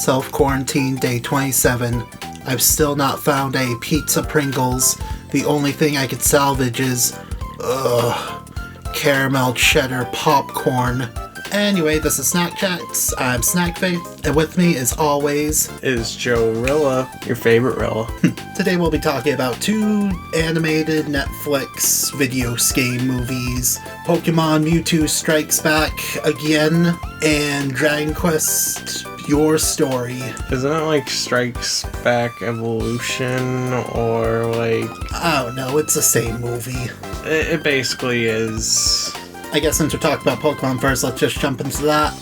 self-quarantine day 27. I've still not found a pizza Pringles. The only thing I could salvage is, caramel cheddar popcorn. Anyway, this is Snack Chats. I'm Snack Faith, and with me, as always, is Joe Rilla, your favorite Rilla. Today we'll be talking about two animated Netflix video game movies, Pokemon Mewtwo Strikes Back Again, and Dragon Quest Your Story. Isn't it like Strikes Back Evolution, or like... I don't know, it's the same movie. It basically is... I guess since we're talking about Pokemon first, let's just jump into that.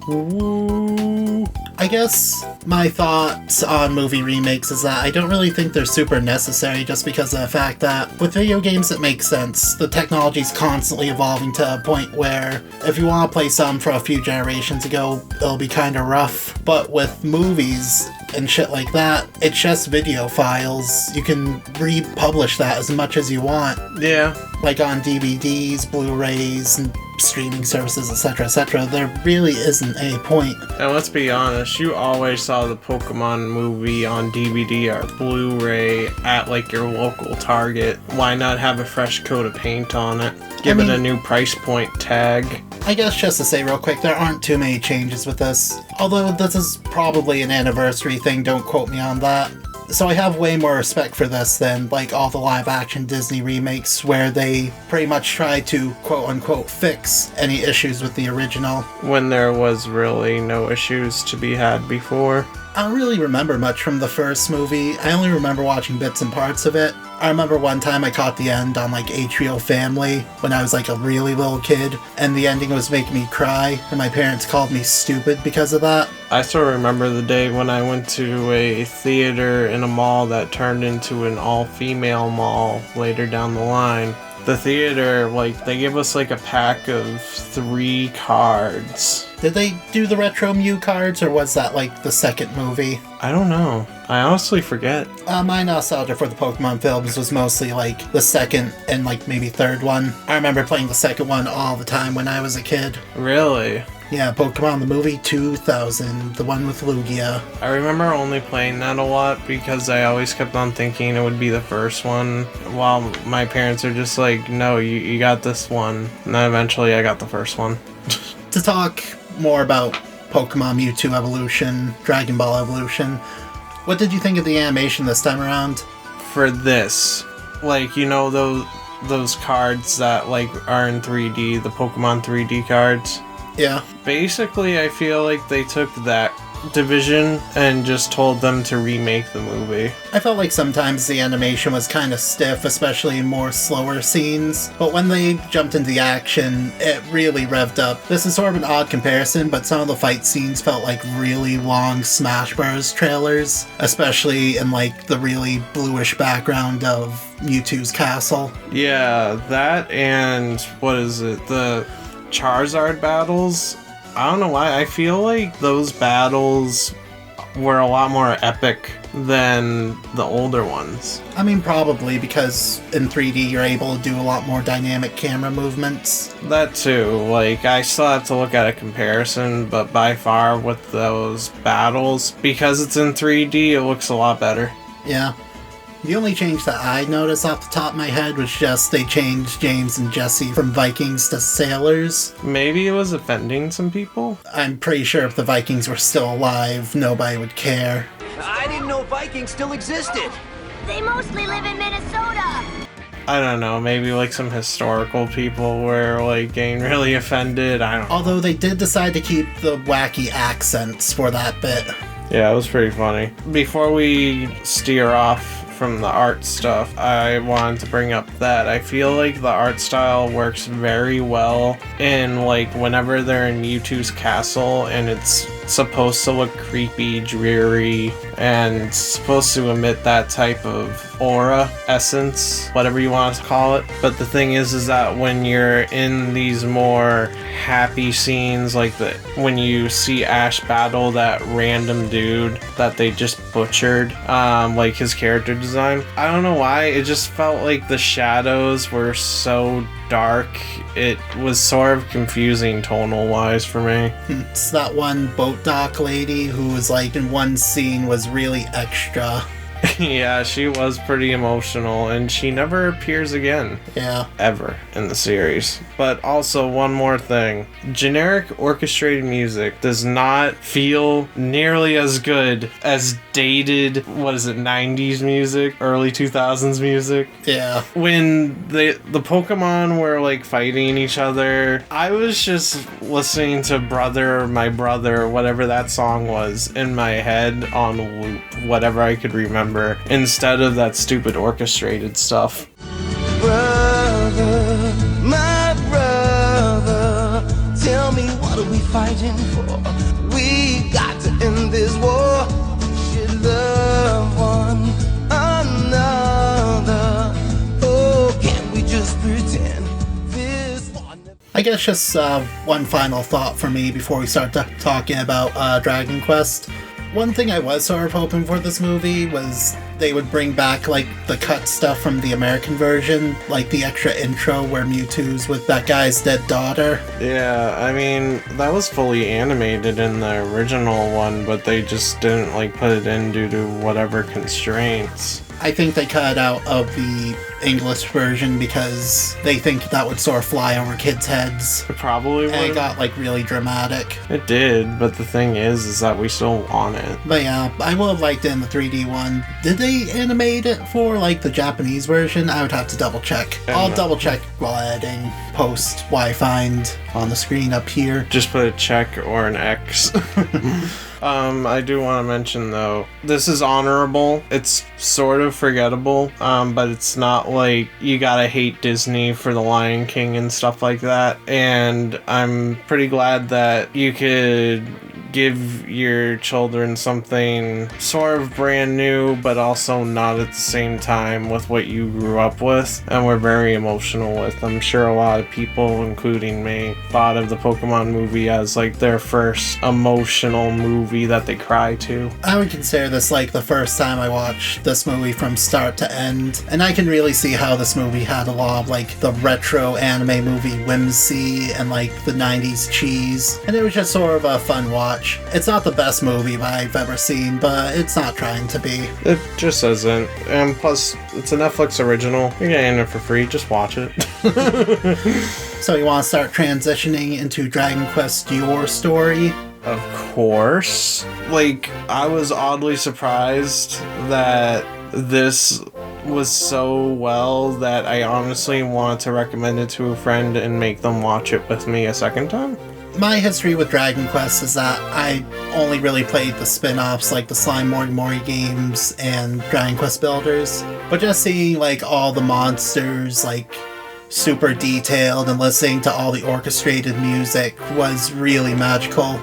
Ooh. I guess my thoughts on movie remakes is that I don't really think they're super necessary just because of the fact that with video games it makes sense. The technology's constantly evolving to a point where if you want to play some from a few generations ago, it'll be kind of rough. But with movies and shit like that, it's just video files. You can republish that as much as you want. Yeah. Like on DVDs, Blu-rays, and streaming services, etc., etc. There really isn't any point. And let's be honest, you always saw the Pokemon movie on DVD or Blu-ray at like your local Target. Why not have a fresh coat of paint on it? Give it a new price point tag. I guess just to say real quick, there aren't too many changes with this. Although this is probably an anniversary thing, don't quote me on that. So I have way more respect for this than like all the live-action Disney remakes where they pretty much try to quote-unquote fix any issues with the original. When there was really no issues to be had before. I don't really remember much from the first movie. I only remember watching bits and parts of it. I remember one time I caught the end on like HBO Family when I was like a really little kid, and the ending was making me cry, and my parents called me stupid because of that. I still remember the day when I went to a theater in a mall that turned into an all-female mall later down the line. The theater, like, they gave us like a pack of 3 cards. Did they do the Retro Mew cards, or was that like the second movie? I don't know. I honestly forget. My nostalgia for the Pokemon films was mostly like the second and like maybe third one. I remember playing the second one all the time when I was a kid. Really? Yeah, Pokemon the movie 2000, the one with Lugia. I remember only playing that a lot because I always kept on thinking it would be the first one, while my parents are just like, no, you got this one. And then eventually I got the first one. To talk more about Pokemon Mewtwo Evolution, Dragon Ball Evolution, what did you think of the animation this time around? For this, like, you know those cards that like are in 3D, the Pokemon 3D cards? Yeah. Basically, I feel like they took that division and just told them to remake the movie. I felt like sometimes the animation was kind of stiff, especially in more slower scenes, but when they jumped into the action, it really revved up. This is sort of an odd comparison, but some of the fight scenes felt like really long Smash Bros. Trailers, especially in like the really bluish background of Mewtwo's castle. Yeah, that and, what is it, the Charizard battles? I don't know why, I feel like those battles were a lot more epic than the older ones. I mean, probably because in 3D you're able to do a lot more dynamic camera movements. That too, like, I still have to look at a comparison, but by far with those battles, because it's in 3D, it looks a lot better. Yeah. The only change that I noticed off the top of my head was just they changed James and Jesse from Vikings to sailors. Maybe it was offending some people? I'm pretty sure if the Vikings were still alive, nobody would care. I didn't know Vikings still existed. They mostly live in Minnesota. I don't know, maybe like some historical people were like getting really offended, I don't know. Although they did decide to keep the wacky accents for that bit. Yeah, it was pretty funny. Before we steer off from the art stuff, I wanted to bring up that I feel like the art style works very well in like whenever they're in Mewtwo's castle and it's supposed to look creepy, dreary, and supposed to emit that type of aura, essence, whatever you want to call it. But the thing is that when you're in these more happy scenes, like when you see Ash battle that random dude that they just butchered, like his character design, I don't know why, it just felt like the shadows were so dark. It was sort of confusing tonal wise for me. It's that one boat dock lady who was like in one scene was really extra. Yeah, she was pretty emotional, and she never appears again. Yeah. Ever in the series. But also, one more thing. Generic orchestrated music does not feel nearly as good as dated, 90s music? Early 2000s music? Yeah. When the Pokemon were, like, fighting each other, I was just listening to My Brother, whatever that song was, in my head on loop, whatever I could remember, instead of that stupid orchestrated stuff. Brother, my brother, tell me what are we fighting for? We got to end this war. We should love one another. Oh, can't we just pretend this one? I guess just one final thought for me before we start talking about Dragon Quest. One thing I was sort of hoping for this movie was they would bring back, like, the cut stuff from the American version, like the extra intro where Mewtwo's with that guy's dead daughter. Yeah, I mean, that was fully animated in the original one, but they just didn't, like, put it in due to whatever constraints. I think they cut it out of the English version because they think that would sort of fly over kids' heads. It probably would. And it got, like, really dramatic. It did, but the thing is that we still want it. But yeah, I would have liked it in the 3D one. Did they animate it for, like, the Japanese version? I would have to double check. I'll double check while editing, post what I find on the screen up here. Just put a check or an X. I do want to mention, though, this is honorable. It's sort of forgettable, but it's not like you gotta hate Disney for The Lion King and stuff like that. And I'm pretty glad that you could give your children something sort of brand new, but also not at the same time with what you grew up with, and were very emotional with. I'm sure a lot of people, including me, thought of the Pokemon movie as like their first emotional movie that they cry to. I would consider this like the first time I watched this movie from start to end, and I can really see how this movie had a lot of like the retro anime movie whimsy and like the 90s cheese, and it was just sort of a fun watch. It's not the best movie I've ever seen, but it's not trying to be. It just isn't. And plus, it's a Netflix original. You're getting it for free. Just watch it. So you want to start transitioning into Dragon Quest Your Story? Of course. Like, I was oddly surprised that this was so well that I honestly want to recommend it to a friend and make them watch it with me a second time. My history with Dragon Quest is that I only really played the spin-offs like the Slime Mori Mori games and Dragon Quest Builders. But just seeing like all the monsters like super detailed and listening to all the orchestrated music was really magical.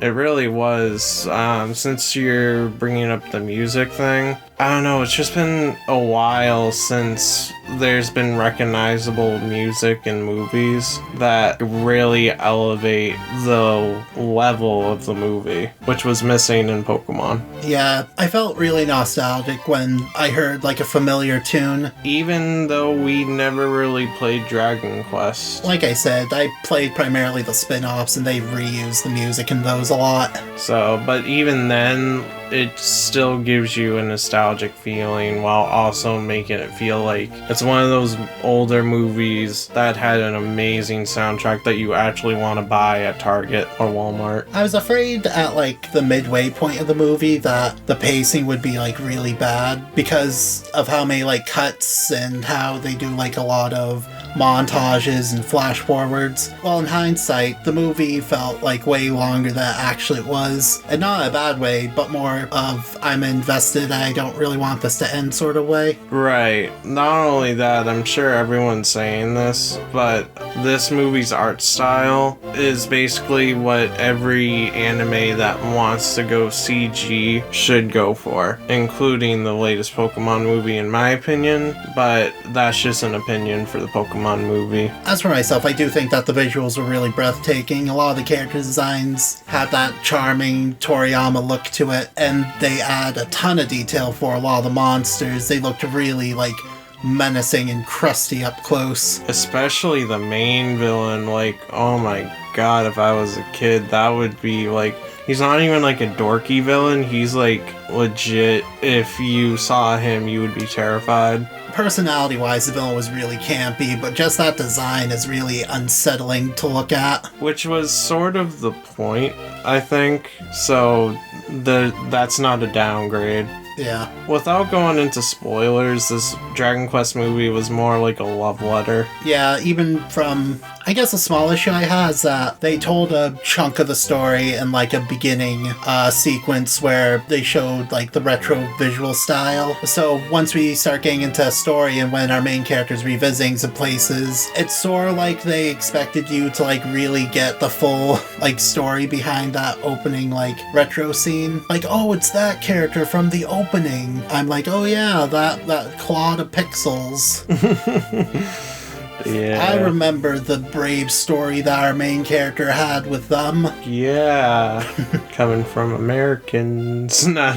It really was. Since you're bringing up the music thing, I don't know, it's just been a while since there's been recognizable music in movies that really elevate the level of the movie, which was missing in Pokemon. Yeah, I felt really nostalgic when I heard like a familiar tune. Even though we never really played Dragon Quest. Like I said, I played primarily the spin-offs and they reused the music in those a lot. So, but even then, it still gives you a nostalgic feeling while also making it feel like it's one of those older movies that had an amazing soundtrack that you actually want to buy at Target or Walmart. I was afraid at like the midway point of the movie that the pacing would be like really bad because of how many like cuts and how they do like a lot of montages and flash forwards. Well, in hindsight, the movie felt like way longer than it actually was. And not in a bad way, but more of I'm invested, I don't really want this to end sort of way. Right. Not only that, I'm sure everyone's saying this, but this movie's art style is basically what every anime that wants to go CG should go for, including the latest Pokemon movie in my opinion, but that's just an opinion for the Pokemon movie. As for myself, I do think that the visuals were really breathtaking. A lot of the character designs had that charming Toriyama look to it, and they add a ton of detail for a lot of the monsters. They looked really, like, menacing and crusty up close. Especially the main villain, like, oh my god, if I was a kid, that would be like, he's not even like a dorky villain, he's like legit, if you saw him, you would be terrified. Personality-wise, the villain was really campy, but just that design is really unsettling to look at. Which was sort of the point, I think, so that's not a downgrade. Yeah. Without going into spoilers, this Dragon Quest movie was more like a love letter. Yeah, even from, I guess the small issue I had is that they told a chunk of the story in like a beginning sequence where they showed like the retro visual style. So once we start getting into a story and when our main character's revisiting some places, it's sort of like they expected you to like really get the full like story behind that opening like retro scene. Like, oh, it's that character from the opening. I'm like, oh yeah, that clod of pixels. Yeah. I remember the brave story that our main character had with them. Yeah. Coming from Americans. Nah,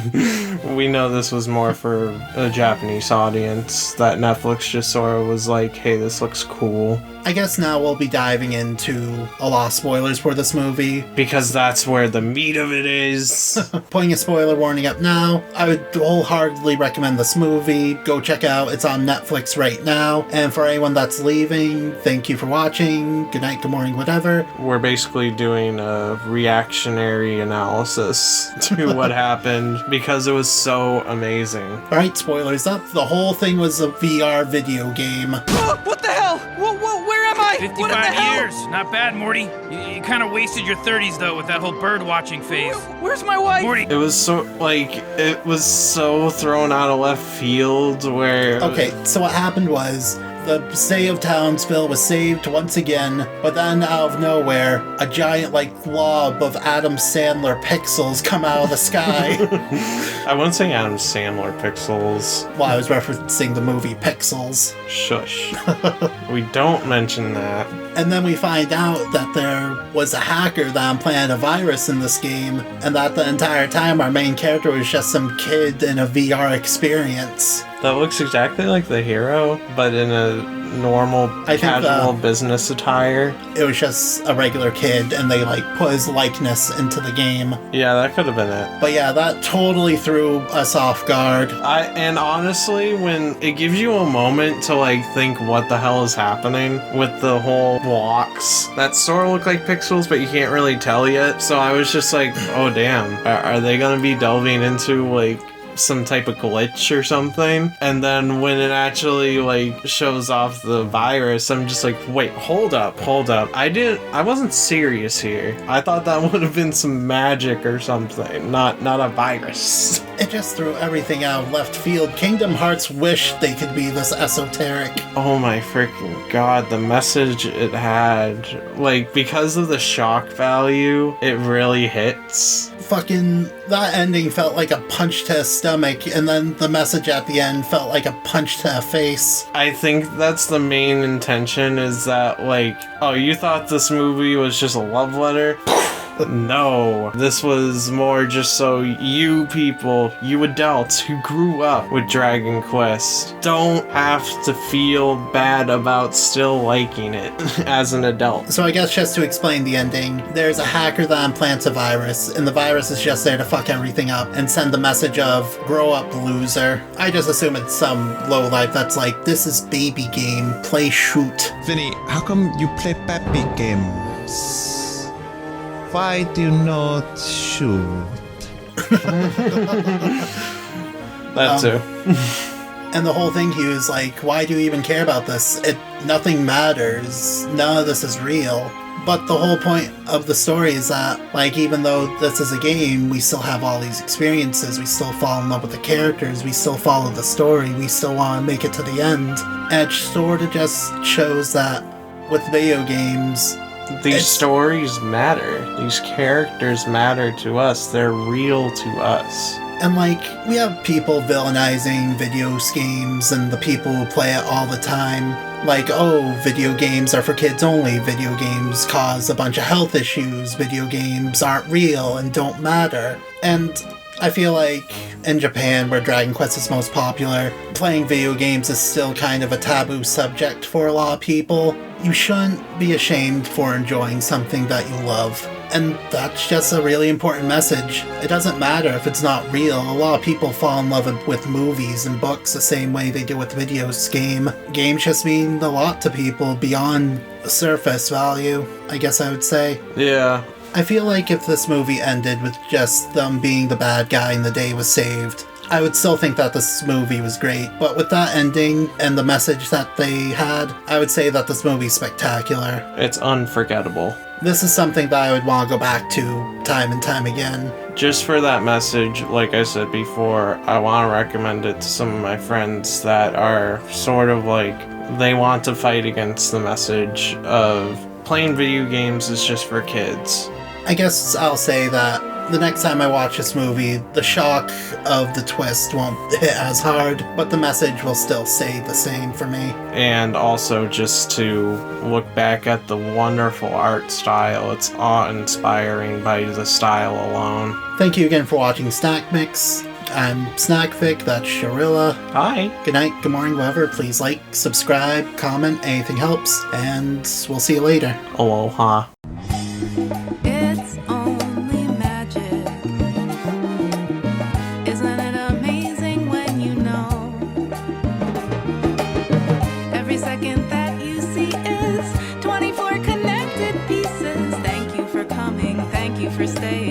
we know this was more for a Japanese audience, that Netflix just sort of was like, hey, this looks cool. I guess now we'll be diving into a lot of spoilers for this movie. Because that's where the meat of it is. Putting a spoiler warning up now, I would wholeheartedly recommend this movie. Go check out, it's on Netflix right now. And for anyone that's leaving, thank you for watching. Good night, good morning, whatever. We're basically doing a reactionary analysis to what happened because it was so amazing. Alright, spoilers up. The whole thing was a VR video game. What the hell? Where am I? 55 years. Not bad, Morty. You kind of wasted your 30s, though, with that whole bird-watching phase. Where's my wife? Morty. It was so thrown out of left field where... Okay, so what happened was, the city of Townsville was saved once again, but then out of nowhere, a giant, like, glob of Adam Sandler pixels come out of the sky. I wouldn't say Adam Sandler pixels. Well, I was referencing the movie Pixels. Shush. We don't mention that. And then we find out that there was a hacker that implanted a virus in this game, and that the entire time our main character was just some kid in a VR experience. That looks exactly like the hero, but in a normal, casual business attire. It was just a regular kid, and they, like, put his likeness into the game. Yeah, that could have been it. But yeah, that totally threw us off guard. And honestly, when it gives you a moment to, like, think what the hell is happening with the whole blocks that sort of look like pixels, but you can't really tell yet. So I was just like, oh damn, are they gonna be delving into, like, some type of glitch or something? And then when it actually like shows off the virus, I'm just like, wait, hold up. I wasn't serious here. I thought that would have been some magic or something, not a virus. It just threw everything out of left field. Kingdom Hearts wished they could be this esoteric. Oh my freaking god, the message it had, like, because of the shock value, it really hits. Fucking, that ending felt like a punch to a stomach, and then the message at the end felt like a punch to a face. I think that's the main intention, is that, like, oh, you thought this movie was just a love letter? No, this was more just so you people, you adults who grew up with Dragon Quest, don't have to feel bad about still liking it as an adult. So I guess just to explain the ending, there's a hacker that implants a virus, and the virus is just there to fuck everything up and send the message of, grow up, loser. I just assume it's some lowlife that's like, this is baby game, play shoot. Vinny, how come you play baby games? Why do you not shoot? That too. And the whole thing, he was like, why do you even care about this? Nothing matters. None of this is real. But the whole point of the story is that, like, even though this is a game, we still have all these experiences. We still fall in love with the characters. We still follow the story. We still want to make it to the end. And it sort of just shows that with video games, these stories matter. These characters matter to us. They're real to us. And, like, we have people villainizing video games and the people who play it all the time. Like, oh, video games are for kids only. Video games cause a bunch of health issues. Video games aren't real and don't matter. And I feel like in Japan, where Dragon Quest is most popular, playing video games is still kind of a taboo subject for a lot of people. You shouldn't be ashamed for enjoying something that you love. And that's just a really important message. It doesn't matter if it's not real. A lot of people fall in love with movies and books the same way they do with videos game. Games just mean a lot to people beyond surface value, I guess I would say. Yeah. I feel like if this movie ended with just them being the bad guy and the day was saved, I would still think that this movie was great, but with that ending and the message that they had, I would say that this movie's spectacular. It's unforgettable. This is something that I would want to go back to time and time again. Just for that message, like I said before, I want to recommend it to some of my friends that are sort of like, they want to fight against the message of playing video games is just for kids. I guess I'll say that the next time I watch this movie, the shock of the twist won't hit as hard, but the message will still stay the same for me. And also just to look back at the wonderful art style. It's awe-inspiring by the style alone. Thank you again for watching Snack Mix. I'm Snackvic, that's Sharilla. Hi. Good night, good morning, whatever. Please like, subscribe, comment, anything helps, and we'll see you later. Aloha. It's only magic. Isn't it amazing when you know? Every second that you see is 24 connected pieces. Thank you for coming, thank you for staying.